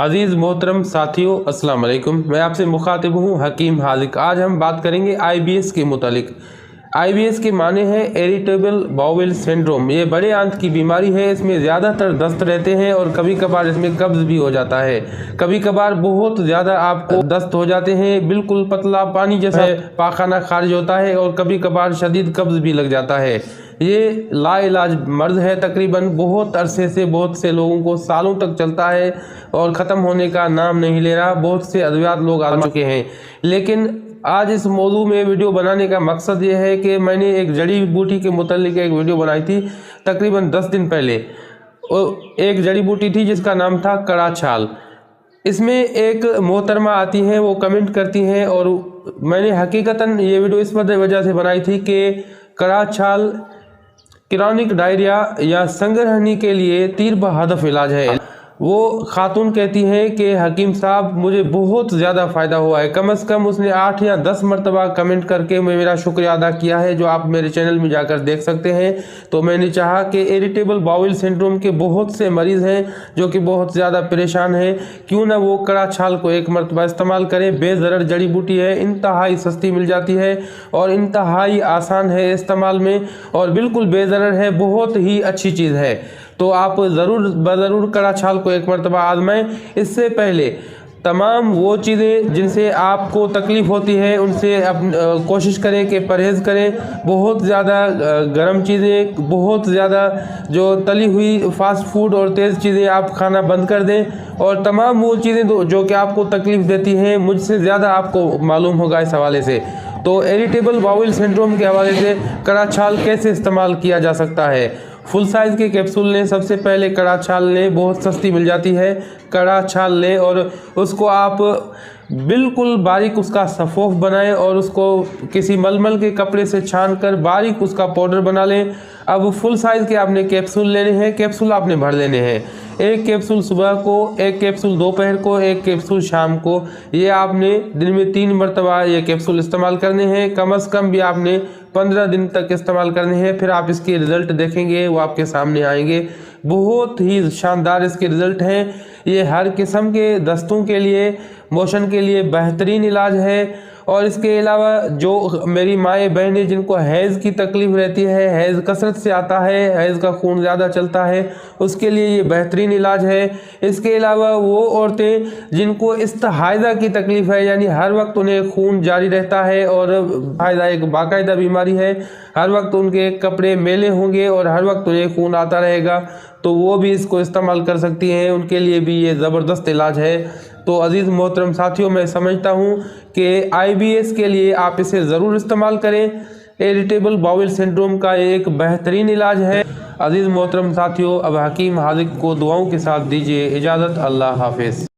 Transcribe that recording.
अजीज़ मोहतरम साथियों, अस्सलाम वालेकुम। मैं आपसे मुखातिब हूँ हकीम हाजिक। आज हम बात करेंगे IBS के मुतालिक। IBS के माने हैं इरिटेबल बाउल सिंड्रोम। ये बड़े आंत की बीमारी है। इसमें ज़्यादातर दस्त रहते हैं और कभी कभार इसमें कब्ज़ भी हो जाता है। कभी कभार बहुत ज़्यादा आपको दस्त हो जाते हैं, बिल्कुल पतला पानी जैसा पाखाना खारिज होता है और कभी कभार शदीद कब्ज़ भी लग जाता है। ये लाइलाज मर्ज है, तकरीबन बहुत अरसे से बहुत से लोगों को सालों तक चलता है और ख़त्म होने का नाम नहीं ले रहा। बहुत से अद्वियात लोग आजमा चुके हैं, लेकिन आज इस मौजू में वीडियो बनाने का मकसद ये है कि मैंने एक जड़ी बूटी के मुतालिक एक वीडियो बनाई थी तकरीबन 10 दिन पहले। एक जड़ी बूटी थी जिसका नाम था कड़ा छाल। इसमें एक मोहतरमा आती हैं, वो कमेंट करती हैं और मैंने हकीकतन ये वीडियो इस वजह से बनाई थी कि कड़ा छाल क्रॉनिक डायरिया या संग्रहणी के लिए तीर बहदफ इलाज है। वो खातून कहती हैं कि हकीम साहब मुझे बहुत ज़्यादा फ़ायदा हुआ है। कम से कम उसने 8 या 10 मरतबा कमेंट करके मेरा शुक्रिया अदा किया है, जो आप मेरे चैनल में जाकर देख सकते हैं। तो मैंने चाहा कि इरिटेबल बाउल सिंड्रोम के बहुत से मरीज़ हैं जो कि बहुत ज़्यादा परेशान हैं, क्यों ना वो कड़ा छाल को एक मरतबा इस्तेमाल करें। बेज़रर जड़ी बूटी है, इंतहाई सस्ती मिल जाती है और इंतहाई आसान है इस्तेमाल में और बिल्कुल बेज़रर है, बहुत ही अच्छी चीज़ है। तो आप ज़रूर कड़ा छाल को एक मरतबा आजमाएं। इससे पहले तमाम वो चीज़ें जिनसे आपको तकलीफ़ होती है उनसे कोशिश करें कि परहेज़ करें। बहुत ज़्यादा गर्म चीज़ें, बहुत ज़्यादा जो तली हुई फास्ट फूड और तेज़ चीज़ें आप खाना बंद कर दें। और तमाम वो चीज़ें जो कि आपको तकलीफ़ देती हैं, मुझसे ज़्यादा आपको मालूम होगा इस हवाले से। तो इरिटेबल बाउल सिंड्रोम के हवाले से कड़ा छाल कैसे इस्तेमाल किया जा सकता है। फुल साइज़ के कैप्सूल लें। सबसे पहले कड़ा छाल लें, बहुत सस्ती मिल जाती है। कड़ा छाल लें और उसको आप बिल्कुल बारीक उसका सफ़ोफ बनाएं और उसको किसी मलमल के कपड़े से छान कर बारीक उसका पाउडर बना लें। अब फुल साइज़ के आपने कैप्सूल लेने हैं, कैप्सूल आपने भर लेने हैं। एक कैप्सूल सुबह को, एक कैप्सूल दोपहर को, एक कैप्सूल शाम को। ये आपने दिन में 3 मरतबा ये कैप्सूल इस्तेमाल करने हैं। कम से कम भी आपने 15 दिन तक इस्तेमाल करने हैं। फिर आप इसके रिज़ल्ट देखेंगे, वो आपके सामने आएंगे। बहुत ही शानदार इसके रिज़ल्ट हैं। ये हर किस्म के दस्तों के लिए, मोशन के लिए बेहतरीन इलाज है। और इसके अलावा जो मेरी माएँ बहनें जिनको हैज़ की तकलीफ़ रहती है, हैज़ कसरत से आता है, हैज़ का खून ज़्यादा चलता है, उसके लिए ये बेहतरीन इलाज है। इसके अलावा वो औरतें जिनको इस्तिहाज़ा की तकलीफ़ है, यानी हर वक्त उन्हें खून जारी रहता है और हाइज़ा एक बाकायदा बीमारी है, हर वक्त उनके कपड़े मैले होंगे और हर वक्त उन्हें खून आता रहेगा, तो वो भी इसको इस्तेमाल कर सकती हैं। उनके लिए भी ये ज़बरदस्त इलाज है। तो अज़ीज़ मोहतरम साथियों, मैं समझता हूँ कि IBS के लिए आप इसे ज़रूर इस्तेमाल करें। इरिटेबल बाउल सिंड्रोम का एक बेहतरीन इलाज है। अज़ीज़ मोहतरम साथियों, अब हकीम हाजिक को दुआओं के साथ दीजिए इजाज़त। अल्लाह हाफ़िज़।